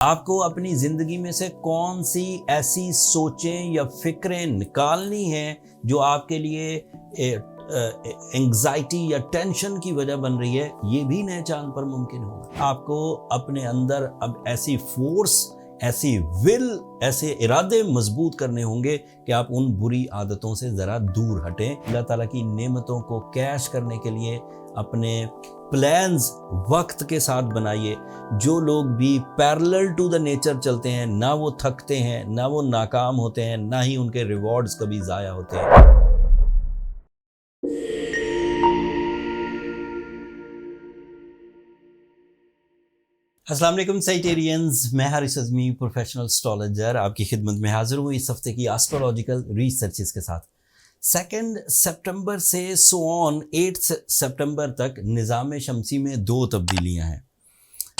آپ کو اپنی زندگی میں سے کون سی ایسی سوچیں یا فکریں نکالنی ہیں جو آپ کے لیے انگزائٹی یا ٹینشن کی وجہ بن رہی ہے، یہ بھی نئے چاند پر ممکن ہوگا۔ آپ کو اپنے اندر اب ایسی فورس، ایسی ول، ایسے ارادے مضبوط کرنے ہوں گے کہ آپ ان بری عادتوں سے ذرا دور ہٹیں۔ اللہ تعالیٰ کی نعمتوں کو کیش کرنے کے لیے اپنے پلانز وقت کے ساتھ بنائیے۔ جو لوگ بھی پیرلل ٹو دا نیچر چلتے ہیں، نہ وہ تھکتے ہیں، نہ وہ ناکام ہوتے ہیں، نہ ہی ان کے ریوارڈز کبھی ضائع ہوتے ہیں۔ السلام علیکم سائٹیرینز، میں حارث اعظمی پروفیشنل اسٹرالوجر آپ کی خدمت میں حاضر ہوں اس ہفتے کی ایسٹرولوجیکل ریسرچز کے ساتھ۔ 2 سپٹمبر سے 8 سپٹمبر تک نظام شمسی میں 2 تبدیلیاں ہیں۔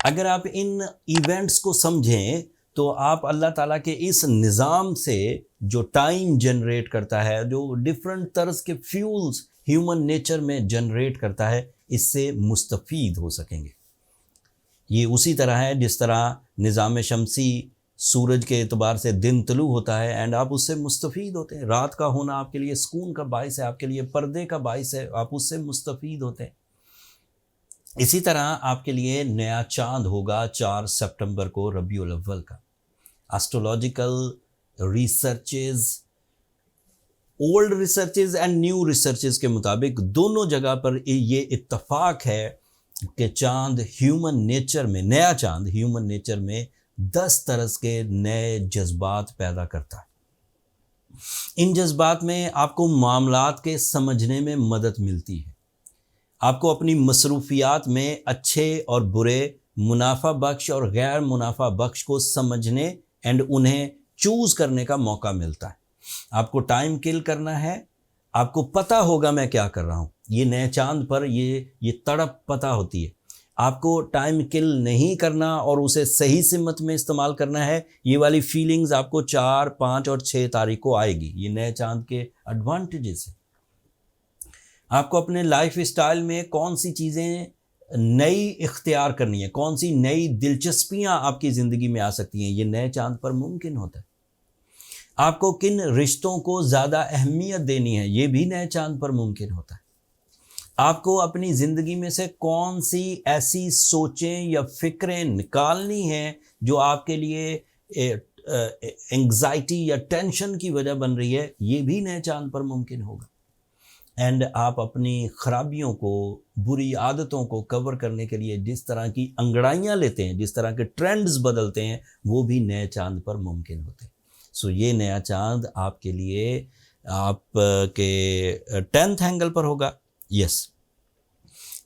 اگر آپ ان ایونٹس کو سمجھیں تو آپ اللہ تعالیٰ کے اس نظام سے جو ٹائم جنریٹ کرتا ہے، جو ڈیفرنٹ طرز کے فیولز ہیومن نیچر میں جنریٹ کرتا ہے، اس سے مستفید ہو سکیں گے۔ یہ اسی طرح ہے جس طرح نظام شمسی سورج کے اعتبار سے دن طلوع ہوتا ہے اینڈ آپ اس سے مستفید ہوتے ہیں۔ رات کا ہونا آپ کے لیے سکون کا باعث ہے، آپ کے لیے پردے کا باعث ہے، آپ اس سے مستفید ہوتے ہیں۔ اسی طرح آپ کے لیے نیا چاند ہوگا 4 سپٹمبر کو ربیع الاول کا۔ Astrological researches, old researches and new researches کے مطابق دونوں جگہ پر یہ اتفاق ہے کہ چاند ہیومن نیچر میں، نیا چاند ہیومن نیچر میں 10 طرز کے نئے جذبات پیدا کرتا ہے۔ ان جذبات میں آپ کو معاملات کے سمجھنے میں مدد ملتی ہے، آپ کو اپنی مصروفیات میں اچھے اور برے، منافع بخش اور غیر منافع بخش کو سمجھنے اینڈ انہیں چوز کرنے کا موقع ملتا ہے۔ آپ کو ٹائم کل کرنا ہے، آپ کو پتہ ہوگا میں کیا کر رہا ہوں۔ یہ نئے چاند پر یہ تڑپ پتہ ہوتی ہے۔ آپ کو ٹائم کل نہیں کرنا اور اسے صحیح سمت میں استعمال کرنا ہے، یہ والی فیلنگز آپ کو 4، 5 اور 6 تاریخ کو آئے گی۔ یہ نئے چاند کے ایڈوانٹیجز ہیں۔ آپ کو اپنے لائف اسٹائل میں کون سی چیزیں نئی اختیار کرنی ہے، کون سی نئی دلچسپیاں آپ کی زندگی میں آ سکتی ہیں، یہ نئے چاند پر ممکن ہوتا ہے۔ آپ کو کن رشتوں کو زیادہ اہمیت دینی ہے، یہ بھی نئے چاند پر ممکن ہوتا ہے۔ آپ کو اپنی زندگی میں سے کون سی ایسی سوچیں یا فکریں نکالنی ہیں جو آپ کے لیے انگزائٹی یا ٹینشن کی وجہ بن رہی ہے، یہ بھی نئے چاند پر ممکن ہوگا۔ اینڈ آپ اپنی خرابیوں کو، بری عادتوں کو کور کرنے کے لیے جس طرح کی انگڑائیاں لیتے ہیں، جس طرح کے ٹرینڈز بدلتے ہیں، وہ بھی نئے چاند پر ممکن ہوتے ہیں۔ سو یہ نیا چاند آپ کے لیے آپ کے 10th اینگل پر ہوگا۔ یس،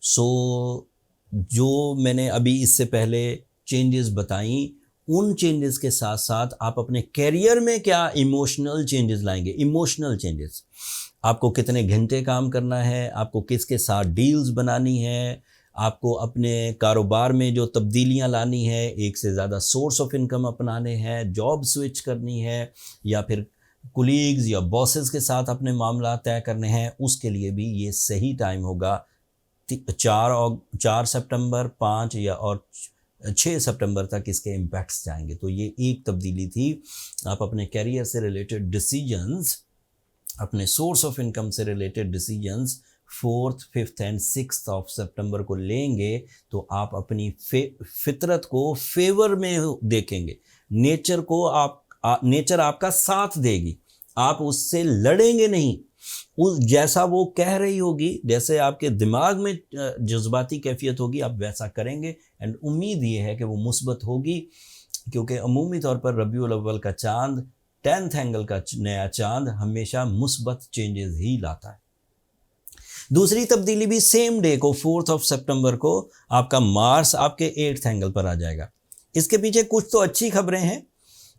سو جو میں نے ابھی اس سے پہلے چینجز بتائیں، ان چینجز کے ساتھ ساتھ آپ اپنے کیریئر میں کیا ایموشنل چینجز لائیں گے۔ ایموشنل چینجز، آپ کو کتنے گھنٹے کام کرنا ہے، آپ کو کس کے ساتھ ڈیلز بنانی ہے، آپ کو اپنے کاروبار میں جو تبدیلیاں لانی ہے، ایک سے زیادہ سورس آف انکم اپنانے ہیں، جاب سوئچ کرنی ہے، یا پھر کولیگز یا باسز کے ساتھ اپنے معاملات طے کرنے ہیں، اس کے لیے بھی یہ صحیح ٹائم ہوگا۔ 4 سپٹمبر، 5 یا اور 6 سپٹمبر تک اس کے امپیکٹس جائیں گے۔ تو یہ ایک تبدیلی تھی۔ آپ اپنے کیریئر سے ریلیٹڈ ڈیسیجنز، اپنے سورس آف انکم سے related decisions 4th، 5th and 6th of September کو لیں گے تو آپ اپنی فطرت کو فیور میں دیکھیں گے۔ نیچر آپ کا ساتھ دے گی، آپ اس سے لڑیں گے نہیں۔ جیسا وہ کہہ رہی ہوگی، جیسے آپ کے دماغ میں جذباتی کیفیت ہوگی، آپ ویسا کریں گے۔ اینڈ امید یہ ہے کہ وہ مثبت ہوگی، کیونکہ عمومی طور پر ربیع الاول کا چاند، 10th اینگل کا نیا چاند ہمیشہ مثبت چینجز ہی لاتا ہے۔ دوسری تبدیلی بھی سیم ڈے کو 4th آف سپٹمبر کو آپ کا مارس آپ کے 8th اینگل پر آ جائے گا۔ اس کے پیچھے کچھ تو اچھی خبریں ہیں،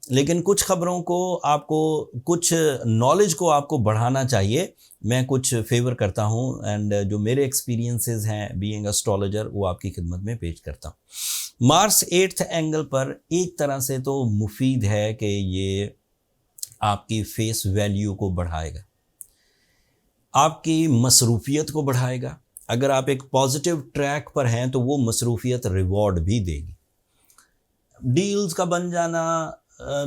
لیکن کچھ خبروں کو آپ کو، کچھ نالج کو آپ کو بڑھانا چاہیے۔ میں کچھ فیور کرتا ہوں اینڈ جو میرے ایکسپیرینسز ہیں بینگ اسٹرالوجر، وہ آپ کی خدمت میں پیش کرتا ہوں۔ مارس 8th اینگل پر ایک طرح سے تو مفید ہے کہ یہ آپ کی فیس ویلیو کو بڑھائے گا، آپ کی مصروفیت کو بڑھائے گا۔ اگر آپ ایک پازیٹیو ٹریک پر ہیں تو وہ مصروفیت ریوارڈ بھی دے گی۔ ڈیلز کا بن جانا،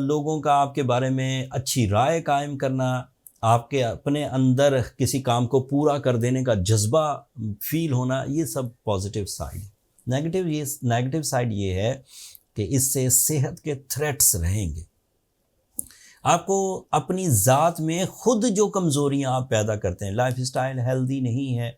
لوگوں کا آپ کے بارے میں اچھی رائے قائم کرنا، آپ کے اپنے اندر کسی کام کو پورا کر دینے کا جذبہ فیل ہونا، یہ سب پازیٹیو سائڈ ہے۔ نیگیٹو سائڈ یہ ہے کہ اس سے صحت کے تھریٹس رہیں گے۔ آپ کو اپنی ذات میں خود جو کمزوریاں آپ پیدا کرتے ہیں، لائف سٹائل ہیلدی نہیں ہے،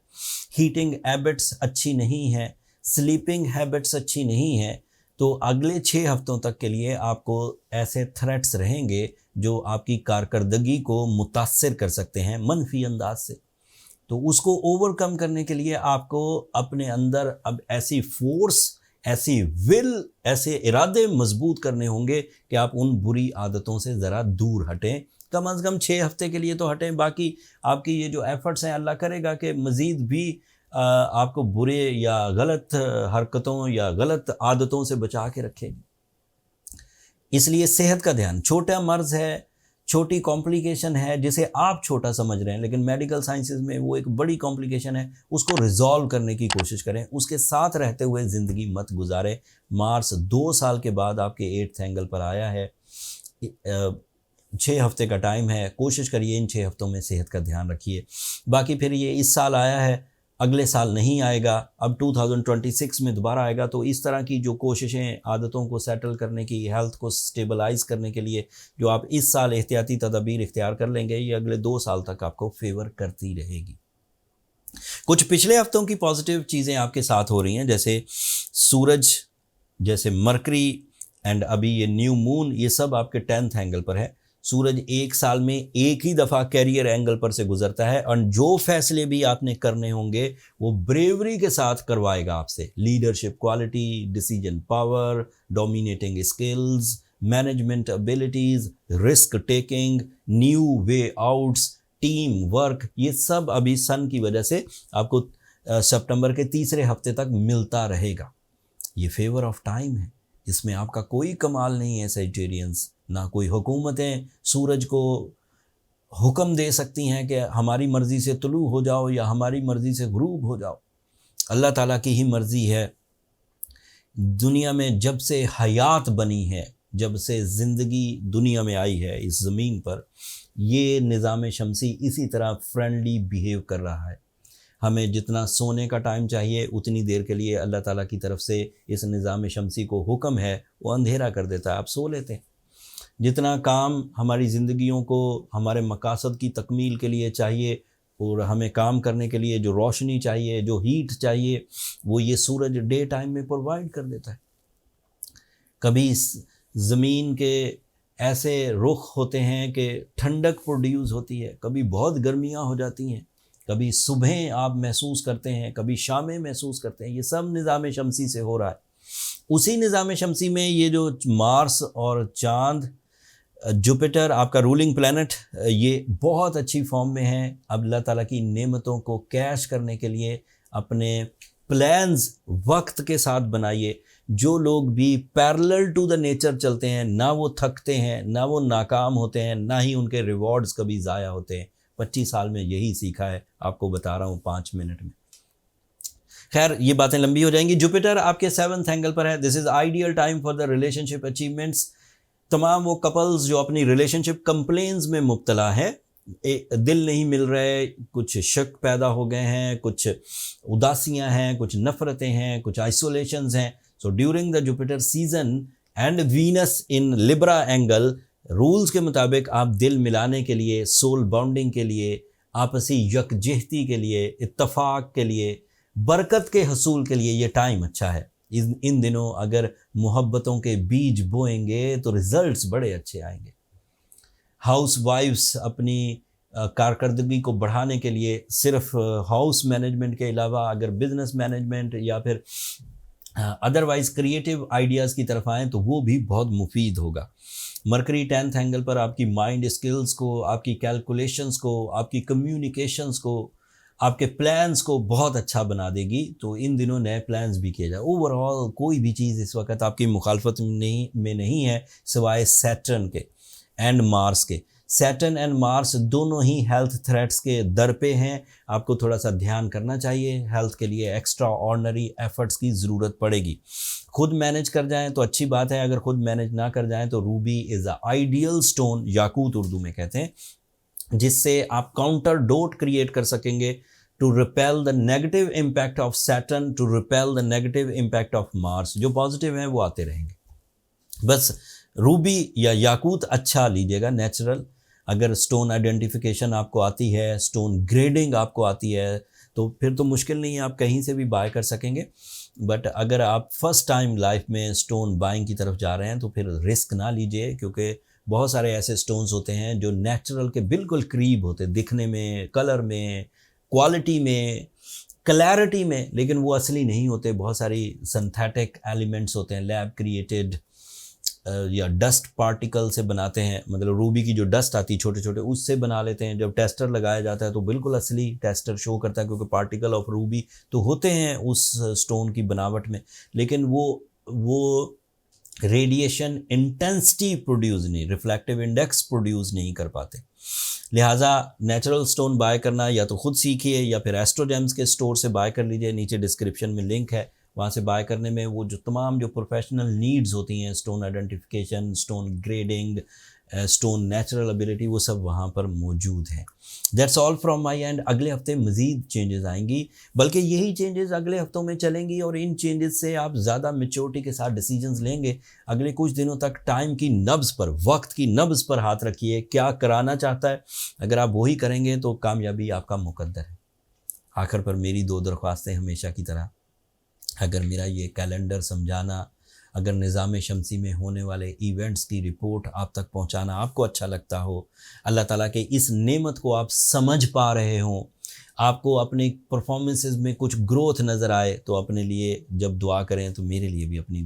ہیٹنگ ہیبٹس اچھی نہیں ہے، سلیپنگ ہیبٹس اچھی نہیں ہے، تو اگلے 6 ہفتوں تک کے لیے آپ کو ایسے تھریٹس رہیں گے جو آپ کی کارکردگی کو متاثر کر سکتے ہیں منفی انداز سے۔ تو اس کو اوور کم کرنے کے لیے آپ کو اپنے اندر اب ایسی فورس، ایسی ول، ایسے ارادے مضبوط کرنے ہوں گے کہ آپ ان بری عادتوں سے ذرا دور ہٹیں، کم از کم 6 ہفتے کے لیے تو ہٹیں۔ باقی آپ کی یہ جو ایفرٹس ہیں، اللہ کرے گا کہ مزید بھی آپ کو برے یا غلط حرکتوں یا غلط عادتوں سے بچا کے رکھے گی۔ اس لیے صحت کا دھیان، چھوٹا مرض ہے، چھوٹی کمپلیکیشن ہے جسے آپ چھوٹا سمجھ رہے ہیں، لیکن میڈیکل سائنسز میں وہ ایک بڑی کمپلیکیشن ہے، اس کو ریزالو کرنے کی کوشش کریں، اس کے ساتھ رہتے ہوئے زندگی مت گزاریں۔ مارس 2 سال کے بعد آپ کے 8th اینگل پر آیا ہے، 6 ہفتے کا ٹائم ہے، کوشش کریے ان 6 ہفتوں میں صحت کا دھیان رکھیے۔ باقی پھر یہ اس سال آیا ہے، اگلے سال نہیں آئے گا، اب 2026 میں دوبارہ آئے گا، تو اس طرح کی جو کوششیں عادتوں کو سیٹل کرنے کی، ہیلتھ کو سٹیبلائز کرنے کے لیے جو آپ اس سال احتیاطی تدابیر اختیار کر لیں گے، یہ اگلے 2 سال تک آپ کو فیور کرتی رہے گی۔ کچھ پچھلے ہفتوں کی پازیٹیو چیزیں آپ کے ساتھ ہو رہی ہیں، جیسے سورج، جیسے مرکری، اینڈ ابھی یہ نیو مون، یہ سب آپ کے 10th اینگل پر ہے۔ سورج 1 سال میں ایک ہی دفعہ کیریئر اینگل پر سے گزرتا ہے، اور جو فیصلے بھی آپ نے کرنے ہوں گے وہ بریوری کے ساتھ کروائے گا آپ سے۔ Leadership quality, decision power, dominating skills, management abilities, risk taking, new way outs, team work, یہ سب ابھی سن کی وجہ سے آپ کو سپٹمبر کے تیسرے ہفتے تک ملتا رہے گا۔ یہ فیور آف ٹائم ہے، اس میں آپ کا کوئی کمال نہیں ہے سیجیٹیرینز، نہ کوئی حکومتیں سورج کو حکم دے سکتی ہیں کہ ہماری مرضی سے طلوع ہو جاؤ یا ہماری مرضی سے غروب ہو جاؤ۔ اللہ تعالیٰ کی ہی مرضی ہے۔ دنیا میں جب سے حیات بنی ہے، جب سے زندگی دنیا میں آئی ہے اس زمین پر، یہ نظام شمسی اسی طرح فرینڈلی بیہیو کر رہا ہے۔ ہمیں جتنا سونے کا ٹائم چاہیے اتنی دیر کے لیے اللہ تعالیٰ کی طرف سے اس نظام شمسی کو حکم ہے، وہ اندھیرا کر دیتا ہے، آپ سو لیتے ہیں۔ جتنا کام ہماری زندگیوں کو ہمارے مقاصد کی تکمیل کے لیے چاہیے، اور ہمیں کام کرنے کے لیے جو روشنی چاہیے، جو ہیٹ چاہیے، وہ یہ سورج ڈے ٹائم میں پرووائڈ کر دیتا ہے۔ کبھی زمین کے ایسے رخ ہوتے ہیں کہ ٹھنڈک پروڈیوس ہوتی ہے، کبھی بہت گرمیاں ہو جاتی ہیں، کبھی صبحیں آپ محسوس کرتے ہیں، کبھی شامیں محسوس کرتے ہیں، یہ سب نظام شمسی سے ہو رہا ہے۔ اسی نظام شمسی میں یہ جو مارس اور چاند، جوپیٹر آپ کا رولنگ پلینٹ، یہ بہت اچھی فارم میں ہیں۔ اب اللہ تعالیٰ کی نعمتوں کو کیش کرنے کے لیے اپنے پلانز وقت کے ساتھ بنائیے۔ جو لوگ بھی پیرلل ٹو دا نیچر چلتے ہیں، نہ وہ تھکتے ہیں، نہ وہ ناکام ہوتے ہیں، نہ ہی ان کے ریوارڈز کبھی ضائع ہوتے ہیں۔ 25 سال میں یہی سیکھا ہے، آپ کو بتا رہا ہوں 5 منٹ میں۔ خیر یہ باتیں لمبی ہو جائیں گی۔ جوپیٹر آپ کے 7th اینگل پر ہے۔ This is ideal time for the relationship achievements. تمام وہ کپلز جو اپنی ریلیشن شپ کمپلینز میں مبتلا ہیں، دل نہیں مل رہے، کچھ شک پیدا ہو گئے ہیں، کچھ اداسیاں ہیں، کچھ نفرتیں ہیں، کچھ آئسولیشنز ہیں، so during the Jupiter season and Venus in Libra angle, rules کے مطابق آپ دل ملانے کے لیے، سول بانڈنگ کے لیے، آپسی یکجہتی کے لیے، اتفاق کے لیے، برکت کے حصول کے لیے یہ ٹائم اچھا ہے۔ ان دنوں اگر محبتوں کے بیج بوئیں گے تو رزلٹس بڑے اچھے آئیں گے۔ ہاؤس وائفز اپنی کارکردگی کو بڑھانے کے لیے صرف ہاؤس مینجمنٹ کے علاوہ اگر بزنس مینجمنٹ یا پھر ادروائز کریٹیو آئیڈیاز کی طرف آئیں تو وہ بھی بہت مفید ہوگا۔ مرکری 10th اینگل پر آپ کی مائنڈ اسکلز کو، آپ کی کیلکولیشنز کو، آپ کی کمیونیکیشنز کو، آپ کے پلانز کو بہت اچھا بنا دے گی۔ تو ان دنوں نئے پلانز بھی کیے جائے۔ اوورآل کوئی بھی چیز اس وقت آپ کی مخالفت میں نہیں ہے سوائے سیٹرن کے اینڈ مارس کے۔ سیٹرن اینڈ مارس دونوں ہی ہیلتھ تھریٹس کے در پہ ہیں. آپ کو تھوڑا سا دھیان کرنا چاہیے، ہیلتھ کے لیے ایکسٹرا آرڈنری ایفرٹس کی ضرورت پڑے گی. خود مینج کر جائیں تو اچھی بات ہے، اگر خود مینج نہ کر جائیں تو روبی از اے آئیڈیل اسٹون، یاقوت اردو میں کہتے ہیں، جس سے آپ کاؤنٹر ڈوٹ کریٹ کر سکیں گے to repel the negative impact of Saturn, to repel the negative impact of Mars. جو پازیٹیو ہیں وہ آتے رہیں گے. بس روبی یا یاقوت اچھا لیجیے گا نیچرل. اگر سٹون آئیڈینٹیفیکیشن آپ کو آتی ہے، سٹون گریڈنگ آپ کو آتی ہے، تو پھر تو مشکل نہیں ہے، آپ کہیں سے بھی بائی کر سکیں گے. بٹ اگر آپ فرسٹ ٹائم لائف میں سٹون بائنگ کی طرف جا رہے ہیں تو پھر رسک نہ لیجیے، کیونکہ بہت سارے ایسے سٹونز ہوتے ہیں جو نیچرل کے بالکل قریب ہوتے ہیں، دکھنے میں، کلر میں، کوالٹی میں، کلیئرٹی میں، لیکن وہ اصلی نہیں ہوتے. بہت ساری سنتھیٹک ایلیمنٹس ہوتے ہیں، لیب کریٹڈ یا ڈسٹ پارٹیکل سے بناتے ہیں. مطلب روبی کی جو ڈسٹ آتی ہے چھوٹے چھوٹے، اس سے بنا لیتے ہیں. جب ٹیسٹر لگایا جاتا ہے تو بالکل اصلی ٹیسٹر شو کرتا ہے، کیونکہ پارٹیکل آف روبی تو ہوتے ہیں اس سٹون کی بناوٹ میں، لیکن وہ ریڈیشن انٹینسٹی پروڈیوس نہیں، ریفلیکٹیو انڈیکس پروڈیوس نہیں کر پاتے. لہٰذا نیچرل سٹون بائی کرنا یا تو خود سیکھیے یا پھر ایسٹرو جیمز کے سٹور سے بائی کر لیجیے. نیچے ڈسکرپشن میں لنک ہے، وہاں سے بائی کرنے میں وہ جو تمام جو پروفیشنل نیڈز ہوتی ہیں، stone identification, stone grading, stone natural ability, وہ سب وہاں پر موجود ہیں. That's all from my and. اگلے ہفتے مزید چینجز آئیں گی، بلکہ یہی چینجز اگلے ہفتوں میں چلیں گی، اور ان چینجز سے آپ زیادہ میچورٹی کے ساتھ ڈیسیجنز لیں گے. اگلے کچھ دنوں تک ٹائم کی نبض پر، وقت کی نبض پر ہاتھ رکھیے. کیا کرانا چاہتا ہے، اگر آپ وہی کریں گے تو کامیابی آپ کا مقدر ہے. آخر پر میری 2 درخواستیں ہمیشہ کی طرح. اگر میرا یہ کیلنڈر سمجھانا، اگر نظام شمسی میں ہونے والے ایونٹس کی رپورٹ آپ تک پہنچانا آپ کو اچھا لگتا ہو، اللہ تعالیٰ کے اس نعمت کو آپ سمجھ پا رہے ہوں، آپ کو اپنی پرفارمنسز میں کچھ گروتھ نظر آئے، تو اپنے لیے جب دعا کریں تو میرے لیے بھی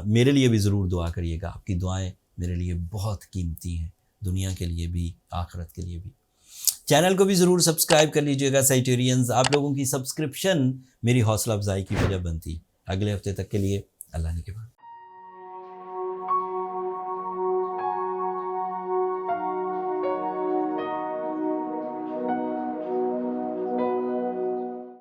میرے لیے بھی ضرور دعا کریے گا. آپ کی دعائیں میرے لیے بہت قیمتی ہیں، دنیا کے لیے بھی، آخرت کے لیے بھی. چینل کو بھی ضرور سبسکرائب کر لیجیے گا سائٹیرینز. آپ لوگوں کی سبسکرپشن میری حوصلہ افزائی کی وجہ بنتی. اگلے ہفتے تک کے لیے اللہ نے کے بعد.